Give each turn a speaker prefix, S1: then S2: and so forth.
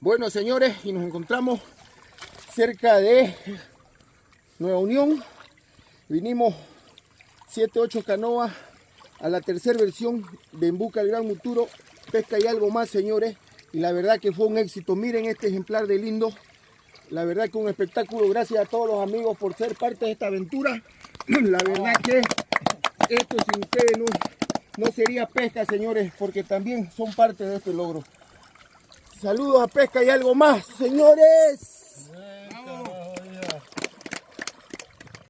S1: Bueno, señores, y nos encontramos cerca de Nueva Unión. Vinimos 7, 8 canoas a la tercera versión de En Busca del Gran Muturo, pesca y algo más, señores. Y la verdad que fue un éxito. Miren este ejemplar de lindo. La verdad que un espectáculo. Gracias a todos los amigos por ser parte de esta aventura. La verdad que esto sin ustedes no sería pesca, señores, porque también son parte de este logro. Saludos a Pesca y Algo Más, señores.